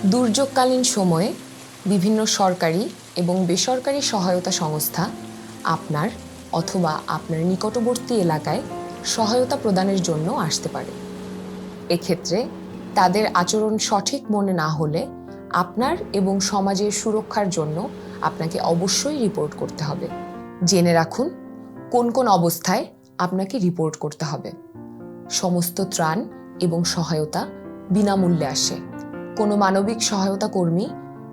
দুর্যোগকালীন সময়ে বিভিন্ন সরকারি এবং বেসরকারি সহায়তা সংস্থা আপনার অথবা আপনার নিকটবর্তী এলাকায় সহায়তা প্রদানের জন্য আসতে পারে। এক্ষেত্রে তাদের আচরণ সঠিক মনে না হলে আপনার এবং সমাজের সুরক্ষার জন্য আপনাকে অবশ্যই রিপোর্ট করতে হবে। জেনে রাখুন কোন কোন অবস্থায় আপনাকে রিপোর্ট করতে হবে। সমস্ত ত্রাণ এবং সহায়তা বিনামূল্যে আসে। কোনো মানবিক সহায়তা কর্মী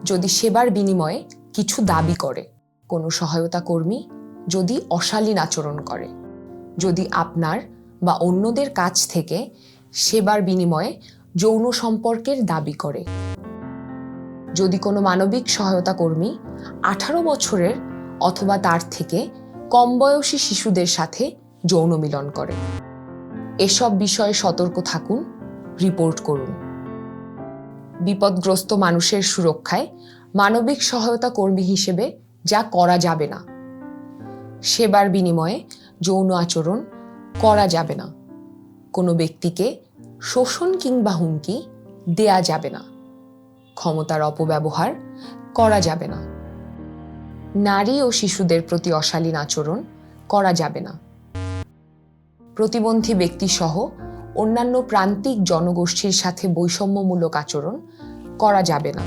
যদি সেবার বিনিময়ে কিছু দাবি করে, কোনো সহায়তা কর্মী যদি অশালীন আচরণ করে, যদি আপনার বা অন্যদের কাছ থেকে সেবার বিনিময়ে যৌন সম্পর্কের দাবি করে, যদি কোনো মানবিক সহায়তা কর্মী 18 বছরের অথবা তার থেকে কম বয়সী শিশুদের সাথে যৌন মিলন করে। এসব বিষয়ে সতর্ক থাকুন, রিপোর্ট করুন। বিপদগ্রস্ত মানুষের সুরক্ষায় মানবিক সহায়তা কর্মী হিসেবে যা করা যাবে না: সেবার বিনিময়ে যৌন আচরণ করা যাবে না, কোনো ব্যক্তিকে শোষণ কিংবা হুমকি দেয়া যাবে না, ক্ষমতার অপব্যবহার করা যাবে না, নারী ও শিশুদের প্রতি অশালীন আচরণ করা যাবে না, প্রতিবন্ধী ব্যক্তি সহ অন্যান্য প্রান্তিক জনগোষ্ঠীর সাথে বৈষম্যমূলক আচরণ করা যাবে না।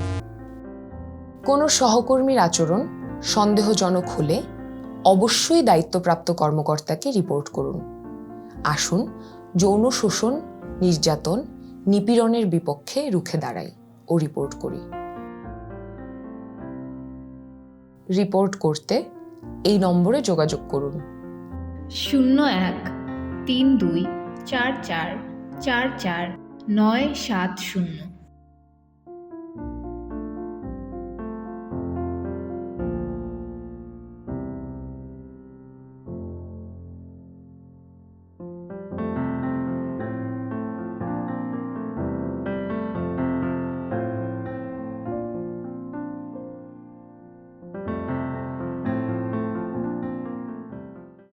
কোনো সহকর্মীর আচরণ সন্দেহজনক হলে অবশ্যই দায়িত্বপ্রাপ্ত কর্মকর্তাকে রিপোর্ট করুন। আসুন যৌন শোষণ, নির্যাতন, নিপীড়নের বিপক্ষে রুখে দাঁড়াই ও রিপোর্ট করি। রিপোর্ট করতে এই নম্বরে যোগাযোগ করুন। 01-324444-970।